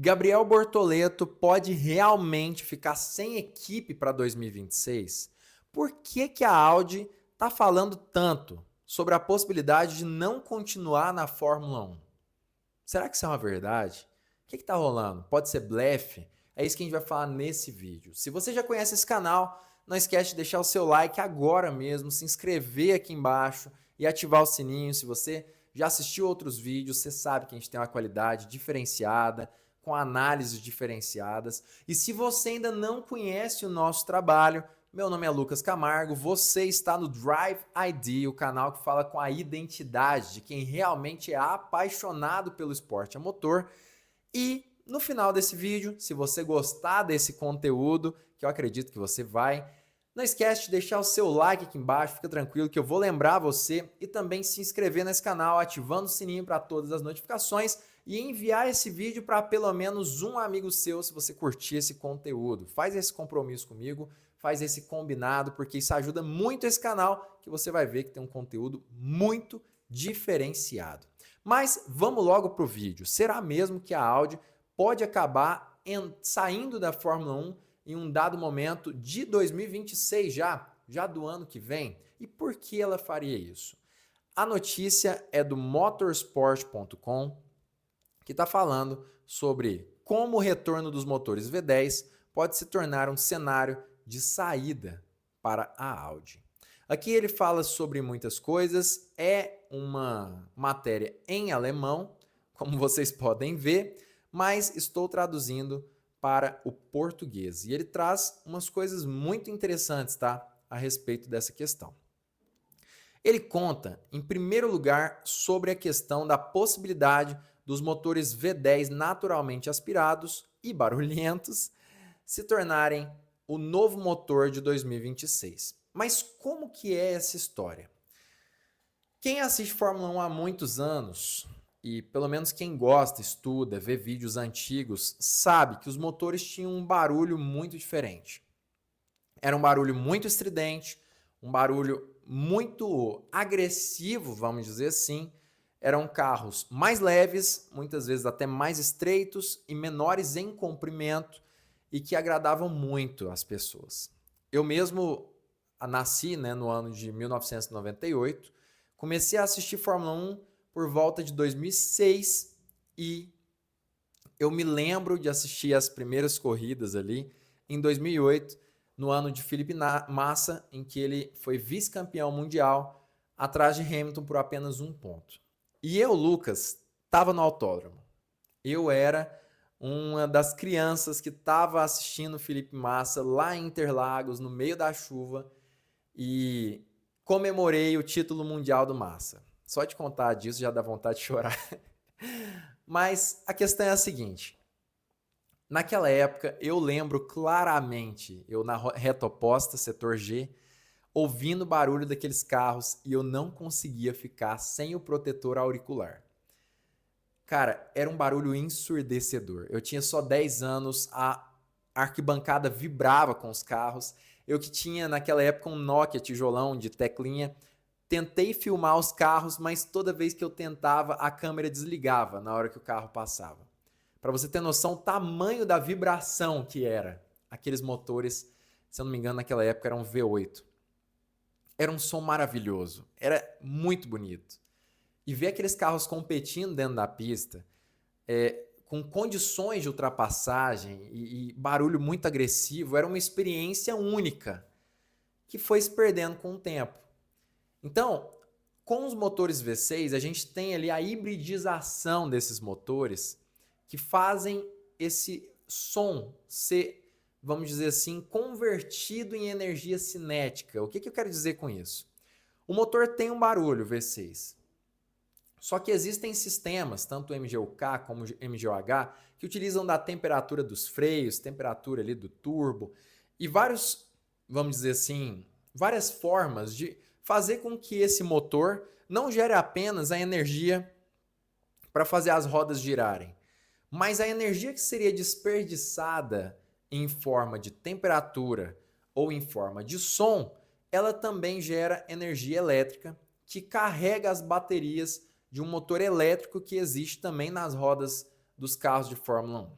Gabriel Bortoleto pode realmente ficar sem equipe para 2026? Por que a Audi está falando tanto sobre a possibilidade de não continuar na Fórmula 1? Será que isso é uma verdade? O que está rolando? Pode ser blefe? É isso que a gente vai falar nesse vídeo. Se você já conhece esse canal, não esquece de deixar o seu like agora mesmo, se inscrever aqui embaixo e ativar o sininho. Se você já assistiu outros vídeos, você sabe que a gente tem uma qualidade diferenciada, com análises diferenciadas. E se você ainda não conhece o nosso trabalho, meu nome é Lucas Camargo, você está no Drive ID, o canal que fala com a identidade de quem realmente é apaixonado pelo esporte a motor. E no final desse vídeo, se você gostar desse conteúdo, que eu acredito que você vai, não esquece de deixar o seu like aqui embaixo, fica tranquilo que eu vou lembrar você e também se inscrever nesse canal, ativando o sininho para todas as notificações e enviar esse vídeo para pelo menos um amigo seu se você curtir esse conteúdo. Faz esse compromisso comigo, faz esse combinado, porque isso ajuda muito esse canal, que você vai ver que tem um conteúdo muito diferenciado. Mas vamos logo para o vídeo. Será mesmo que a Audi pode acabar saindo da Fórmula 1 em um dado momento de 2026 já do ano que vem? E por que ela faria isso? A notícia é do motorsport.com, que está falando sobre como o retorno dos motores V10 pode se tornar um cenário de saída para a Audi. Aqui ele fala sobre muitas coisas, é uma matéria em alemão, como vocês podem ver, mas estou traduzindo para o português. E ele traz umas coisas muito interessantes, tá, a respeito dessa questão. Ele conta, em primeiro lugar, sobre a questão da possibilidade dos motores V10 naturalmente aspirados e barulhentos se tornarem o novo motor de 2026. Mas como que é essa história? Quem assiste Fórmula 1 há muitos anos, e pelo menos quem gosta, estuda, vê vídeos antigos, sabe que os motores tinham um barulho muito diferente. Era um barulho muito estridente, um barulho muito agressivo, vamos dizer assim. Eram carros mais leves, muitas vezes até mais estreitos e menores em comprimento e que agradavam muito as pessoas. Eu mesmo nasci, no ano de 1998, comecei a assistir Fórmula 1 por volta de 2006 e eu me lembro de assistir as primeiras corridas ali em 2008, no ano de Felipe Massa, em que ele foi vice-campeão mundial atrás de Hamilton por apenas um ponto. E eu, Lucas, estava no autódromo. Eu era uma das crianças que estava assistindo o Felipe Massa lá em Interlagos, no meio da chuva, e comemorei o título mundial do Massa. Só de contar disso já dá vontade de chorar. Mas a questão é a seguinte. Naquela época, eu lembro claramente, eu na reta oposta, setor G, ouvindo o barulho daqueles carros e eu não conseguia ficar sem o protetor auricular. Cara, era um barulho ensurdecedor. Eu tinha só 10 anos, a arquibancada vibrava com os carros. Eu que tinha naquela época um Nokia tijolão de teclinha, tentei filmar os carros, mas toda vez que eu tentava, a câmera desligava na hora que o carro passava. Para você ter noção, o tamanho da vibração que era aqueles motores, se eu não me engano, naquela época era um V8. Era um som maravilhoso, era muito bonito. E ver aqueles carros competindo dentro da pista, com condições de ultrapassagem e barulho muito agressivo, era uma experiência única, que foi se perdendo com o tempo. Então, com os motores V6, a gente tem ali a hibridização desses motores que fazem esse som ser, vamos dizer assim, convertido em energia cinética. O que eu quero dizer com isso? O motor tem um barulho V6, só que existem sistemas, tanto o MGU-K como o MGU-H, que utilizam da temperatura dos freios, temperatura ali do turbo e vários, vamos dizer assim, várias formas de fazer com que esse motor não gere apenas a energia para fazer as rodas girarem, mas a energia que seria desperdiçada em forma de temperatura ou em forma de som, ela também gera energia elétrica que carrega as baterias de um motor elétrico que existe também nas rodas dos carros de Fórmula 1.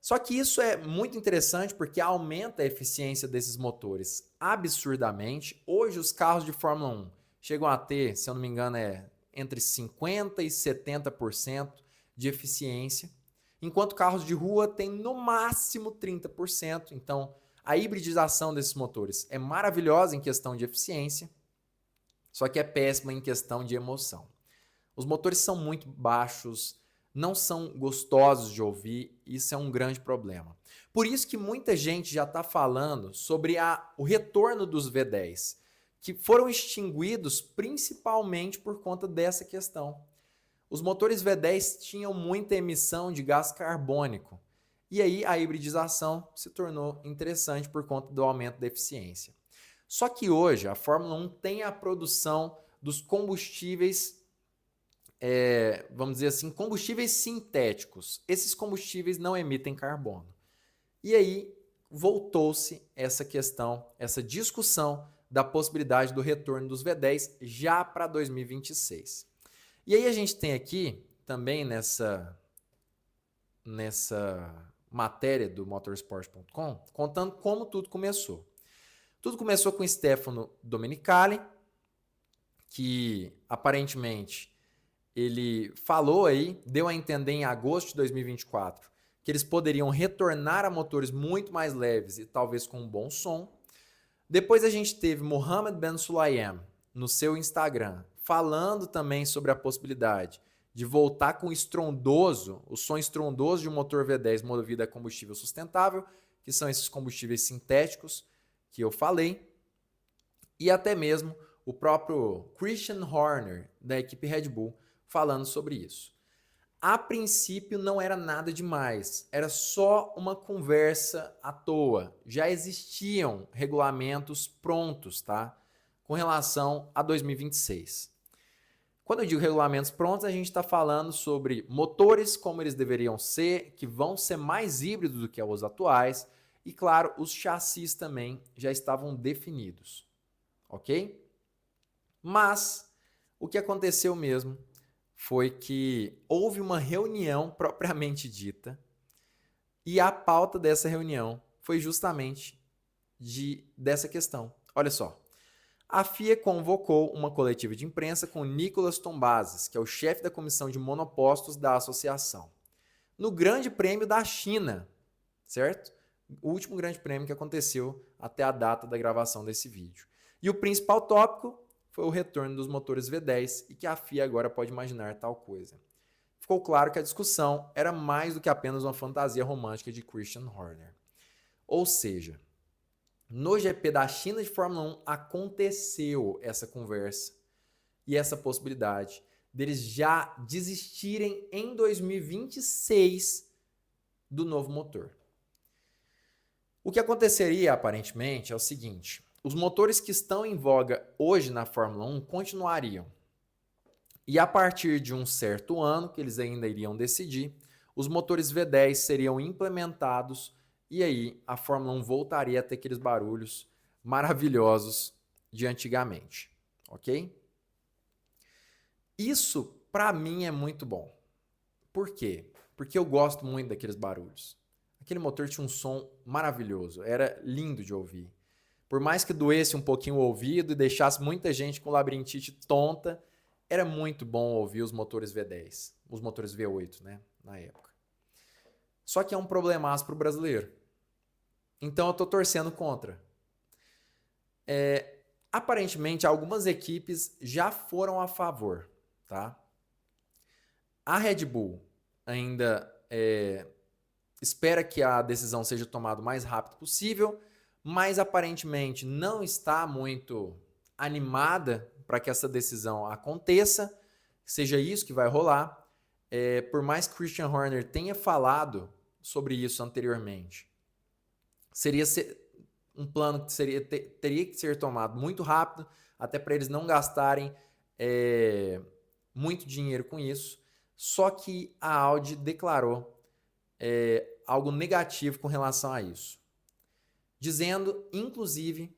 Só que isso é muito interessante porque aumenta a eficiência desses motores absurdamente. Hoje os carros de Fórmula 1 chegam a ter, se eu não me engano, entre 50% e 70% de eficiência, enquanto carros de rua têm no máximo 30%. Então, a hibridização desses motores é maravilhosa em questão de eficiência, só que é péssima em questão de emoção. Os motores são muito baixos, não são gostosos de ouvir, isso é um grande problema. Por isso que muita gente já está falando sobre o retorno dos V10, que foram extinguidos principalmente por conta dessa questão. Os motores V10 tinham muita emissão de gás carbônico, e aí a hibridização se tornou interessante por conta do aumento da eficiência. Só que hoje a Fórmula 1 tem a produção dos combustíveis, vamos dizer assim, combustíveis sintéticos. Esses combustíveis não emitem carbono. E aí voltou-se essa questão, essa discussão da possibilidade do retorno dos V10 já para 2026. E aí a gente tem aqui também nessa matéria do motorsport.com contando como tudo começou. Tudo começou com Stefano Domenicali, que aparentemente ele falou aí, deu a entender em agosto de 2024, que eles poderiam retornar a motores muito mais leves e talvez com um bom som. Depois a gente teve Mohammed Ben Sulayem no seu Instagram, falando também sobre a possibilidade de voltar com o som estrondoso de um motor V10 movido a combustível sustentável, que são esses combustíveis sintéticos que eu falei, e até mesmo o próprio Christian Horner, da equipe Red Bull, falando sobre isso. A princípio não era nada demais, era só uma conversa à toa. Já existiam regulamentos prontos, tá? Com relação a 2026. Quando eu digo regulamentos prontos, a gente está falando sobre motores como eles deveriam ser, que vão ser mais híbridos do que os atuais, e claro, os chassis também já estavam definidos, ok? Mas o que aconteceu mesmo foi que houve uma reunião propriamente dita e a pauta dessa reunião foi justamente dessa questão. Olha só, a FIA convocou uma coletiva de imprensa com Nicolas Tombazis, que é o chefe da comissão de monopostos da associação, no Grande Prêmio da China, certo? O último Grande Prêmio que aconteceu até a data da gravação desse vídeo. E o principal tópico foi o retorno dos motores V10 e que a FIA agora pode imaginar tal coisa. Ficou claro que a discussão era mais do que apenas uma fantasia romântica de Christian Horner. Ou seja, no GP da China de Fórmula 1 aconteceu essa conversa e essa possibilidade deles já desistirem em 2026 do novo motor. O que aconteceria, aparentemente, é o seguinte: os motores que estão em voga hoje na Fórmula 1 continuariam. E a partir de um certo ano, que eles ainda iriam decidir, os motores V10 seriam implementados e aí a Fórmula 1 voltaria a ter aqueles barulhos maravilhosos de antigamente, ok? Isso, para mim, é muito bom. Por quê? Porque eu gosto muito daqueles barulhos. Aquele motor tinha um som maravilhoso, era lindo de ouvir. Por mais que doesse um pouquinho o ouvido e deixasse muita gente com labirintite tonta, era muito bom ouvir os motores V10, os motores V8, né, na época. Só que é um problemaço para o brasileiro. Então eu estou torcendo contra. Aparentemente, algumas equipes já foram a favor, tá? A Red Bull ainda espera que a decisão seja tomada o mais rápido possível, mas aparentemente não está muito animada para que essa decisão aconteça, seja isso que vai rolar. Por mais que Christian Horner tenha falado sobre isso anteriormente, seria um plano que teria que ser tomado muito rápido, até para eles não gastarem muito dinheiro com isso. Só que a Audi declarou algo negativo com relação a isso, dizendo, inclusive,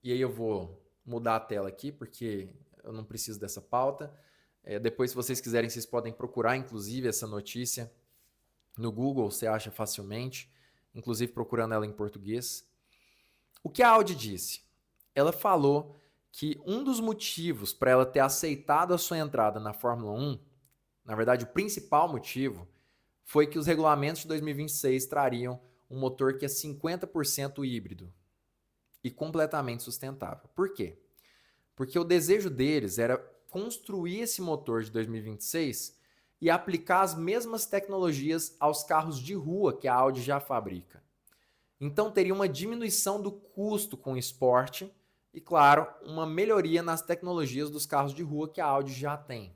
e aí eu vou mudar a tela aqui, porque eu não preciso dessa pauta. Depois, se vocês quiserem, vocês podem procurar, inclusive, essa notícia No Google você acha facilmente, inclusive procurando ela em português. O que a Audi disse? Ela falou que um dos motivos para ela ter aceitado a sua entrada na Fórmula 1, na verdade o principal motivo, foi que os regulamentos de 2026 trariam um motor que é 50% híbrido e completamente sustentável. Por quê? Porque o desejo deles era construir esse motor de 2026 e aplicar as mesmas tecnologias aos carros de rua que a Audi já fabrica. Então teria uma diminuição do custo com o esporte e, claro, uma melhoria nas tecnologias dos carros de rua que a Audi já tem.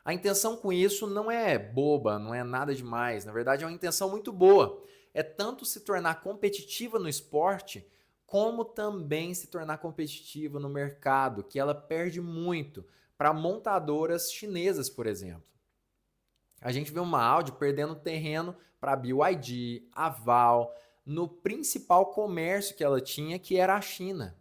A intenção com isso não é boba, não é nada demais. Na verdade, é uma intenção muito boa. É tanto se tornar competitiva no esporte, como também se tornar competitiva no mercado, que ela perde muito para montadoras chinesas, por exemplo. A gente vê uma Audi perdendo terreno para a BYD, Aval, no principal comércio que ela tinha, que era a China.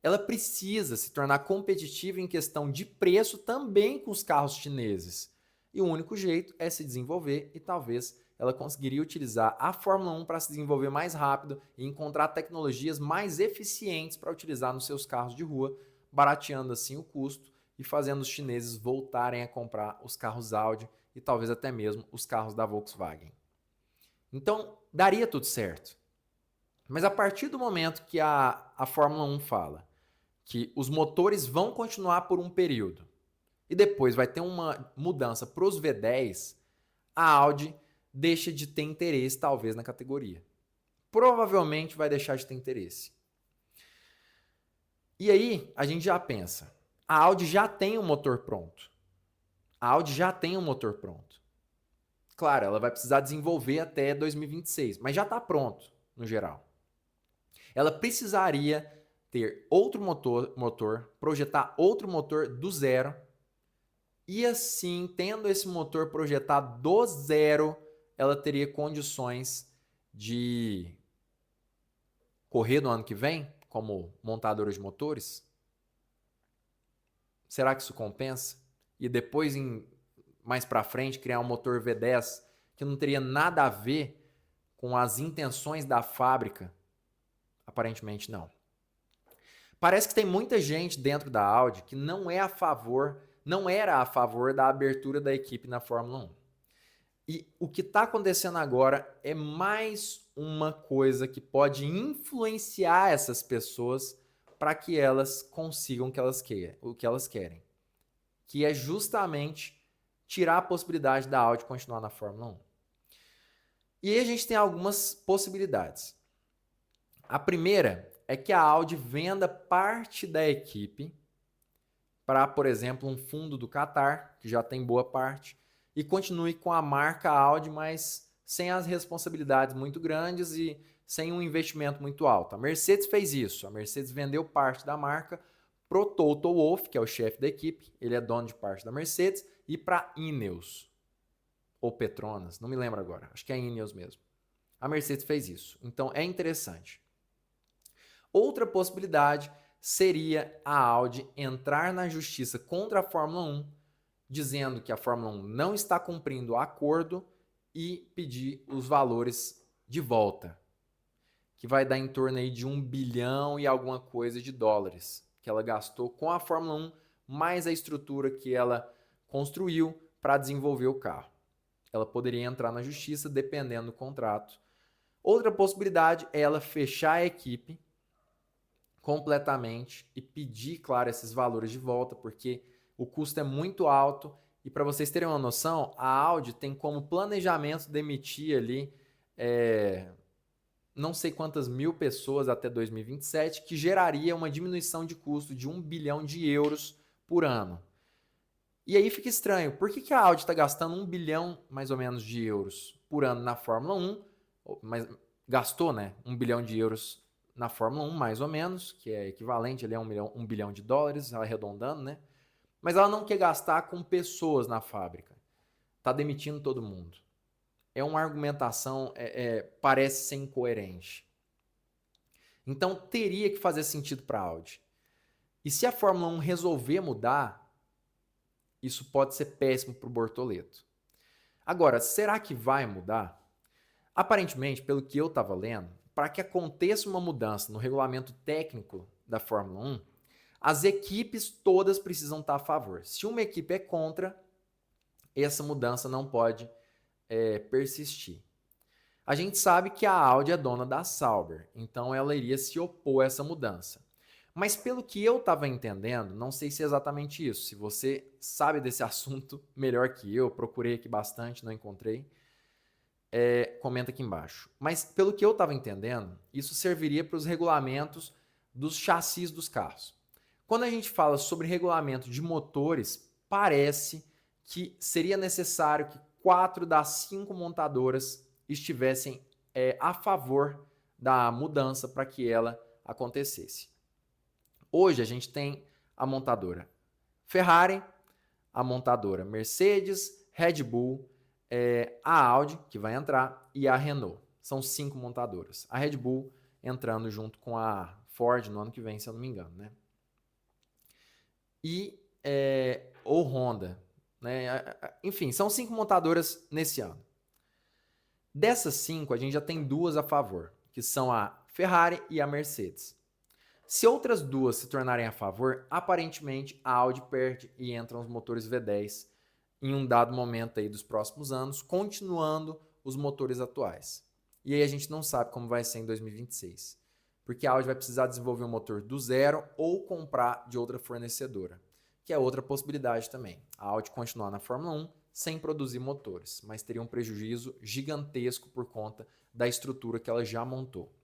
Ela precisa se tornar competitiva em questão de preço também com os carros chineses. E o único jeito é se desenvolver e talvez ela conseguiria utilizar a Fórmula 1 para se desenvolver mais rápido e encontrar tecnologias mais eficientes para utilizar nos seus carros de rua, barateando assim o custo e fazendo os chineses voltarem a comprar os carros Audi e talvez até mesmo os carros da Volkswagen. Então, daria tudo certo. Mas a partir do momento que a Fórmula 1 fala que os motores vão continuar por um período e depois vai ter uma mudança para os V10, a Audi deixa de ter interesse talvez na categoria. Provavelmente vai deixar de ter interesse. E aí a gente já pensa, a Audi já tem um motor pronto. A Audi já tem um motor pronto. Claro, ela vai precisar desenvolver até 2026, mas já está pronto no geral. Ela precisaria ter outro motor, projetar outro motor do zero, e assim, tendo esse motor projetado do zero, ela teria condições de correr no ano que vem, como montadora de motores? Será que isso compensa? E depois, mais para frente, criar um motor V10 que não teria nada a ver com as intenções da fábrica? Aparentemente não. Parece que tem muita gente dentro da Audi que não era a favor da abertura da equipe na Fórmula 1. E o que está acontecendo agora é mais uma coisa que pode influenciar essas pessoas para que elas consigam o que elas querem, que é justamente tirar a possibilidade da Audi continuar na Fórmula 1. E aí a gente tem algumas possibilidades. A primeira é que a Audi venda parte da equipe para, por exemplo, um fundo do Qatar, que já tem boa parte, e continue com a marca Audi, mas sem as responsabilidades muito grandes e sem um investimento muito alto. A Mercedes fez isso. A Mercedes vendeu parte da marca para o Toto Wolff, que é o chefe da equipe, ele é dono de parte da Mercedes, e para Ineos, ou Petronas, não me lembro agora, acho que é Ineos mesmo. A Mercedes fez isso, então é interessante. Outra possibilidade seria a Audi entrar na justiça contra a Fórmula 1, dizendo que a Fórmula 1 não está cumprindo o acordo e pedir os valores de volta, que vai dar em torno aí de 1 bilhão e alguma coisa de dólares que ela gastou com a Fórmula 1, mais a estrutura que ela construiu para desenvolver o carro. Ela poderia entrar na justiça dependendo do contrato. Outra possibilidade é ela fechar a equipe completamente e pedir, claro, esses valores de volta, porque o custo é muito alto. E para vocês terem uma noção, a Audi tem como planejamento demitir ali não sei quantas mil pessoas até 2027, que geraria uma diminuição de custo de 1 bilhão de euros por ano. E aí fica estranho, por que a Audi está gastando 1 bilhão mais ou menos de euros por ano na Fórmula 1, mas gastou, né, 1 bilhão de euros na Fórmula 1 mais ou menos, que é equivalente ali a 1 bilhão de dólares, arredondando, né? Mas ela não quer gastar com pessoas na fábrica. Está demitindo todo mundo. É uma argumentação, parece ser incoerente. Então teria que fazer sentido para a Audi. E se a Fórmula 1 resolver mudar, isso pode ser péssimo para o Bortoleto. Agora, será que vai mudar? Aparentemente, pelo que eu estava lendo, para que aconteça uma mudança no regulamento técnico da Fórmula 1, as equipes todas precisam estar a favor. Se uma equipe é contra, essa mudança não pode persistir. A gente sabe que a Audi é dona da Sauber, então ela iria se opor a essa mudança. Mas pelo que eu estava entendendo, não sei se é exatamente isso. Se você sabe desse assunto melhor que eu, procurei aqui bastante, não encontrei, comenta aqui embaixo. Mas pelo que eu estava entendendo, isso serviria para os regulamentos dos chassis dos carros. Quando a gente fala sobre regulamento de motores, parece que seria necessário que 4 das 5 montadoras estivessem a favor da mudança para que ela acontecesse. Hoje a gente tem a montadora Ferrari, a montadora Mercedes, Red Bull, a Audi, que vai entrar, e a Renault. São 5 montadoras. A Red Bull entrando junto com a Ford no ano que vem, se eu não me engano, né? E ou Honda, né? Enfim, são 5 montadoras nesse ano. Dessas 5, a gente já tem 2 a favor, que são a Ferrari e a Mercedes. Se outras 2 se tornarem a favor, aparentemente a Audi perde e entram os motores V10 em um dado momento aí dos próximos anos, continuando os motores atuais. E aí a gente não sabe como vai ser em 2026, porque a Audi vai precisar desenvolver um motor do zero ou comprar de outra fornecedora, que é outra possibilidade também. A Audi continuar na Fórmula 1 sem produzir motores, mas teria um prejuízo gigantesco por conta da estrutura que ela já montou.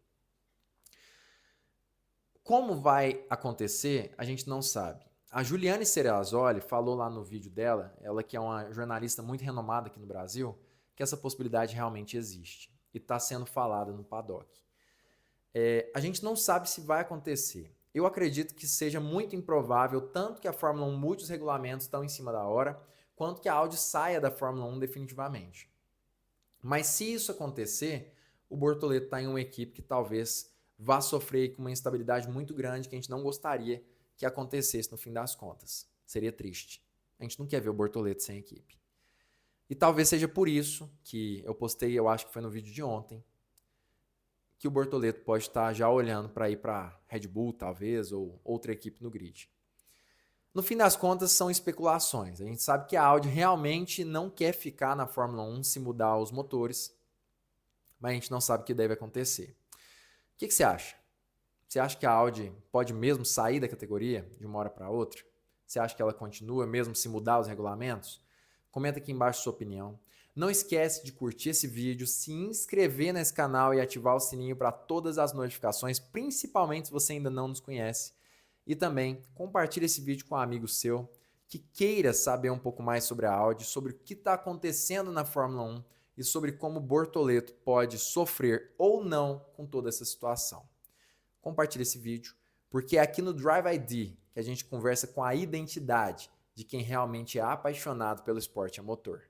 Como vai acontecer, a gente não sabe. A Juliane Cerezzoli falou lá no vídeo dela, ela que é uma jornalista muito renomada aqui no Brasil, que essa possibilidade realmente existe e está sendo falada no paddock. A gente não sabe se vai acontecer. Eu acredito que seja muito improvável tanto que a Fórmula 1 mude os regulamentos tão em cima da hora, quanto que a Audi saia da Fórmula 1 definitivamente. Mas se isso acontecer, o Bortoleto está em uma equipe que talvez vá sofrer com uma instabilidade muito grande que a gente não gostaria que acontecesse no fim das contas. Seria triste. A gente não quer ver o Bortoleto sem equipe. E talvez seja por isso que eu postei, eu acho que foi no vídeo de ontem, que o Bortoleto pode estar já olhando para ir para Red Bull, talvez, ou outra equipe no grid. No fim das contas, são especulações. A gente sabe que a Audi realmente não quer ficar na Fórmula 1 se mudar os motores, mas a gente não sabe o que deve acontecer. O que você acha? Você acha que a Audi pode mesmo sair da categoria de uma hora para outra? Você acha que ela continua mesmo se mudar os regulamentos? Comenta aqui embaixo sua opinião. Não esquece de curtir esse vídeo, se inscrever nesse canal e ativar o sininho para todas as notificações, principalmente se você ainda não nos conhece. E também compartilhe esse vídeo com um amigo seu que queira saber um pouco mais sobre a Audi, sobre o que está acontecendo na Fórmula 1 e sobre como Bortoleto pode sofrer ou não com toda essa situação. Compartilhe esse vídeo, porque é aqui no Drive ID que a gente conversa com a identidade de quem realmente é apaixonado pelo esporte a motor.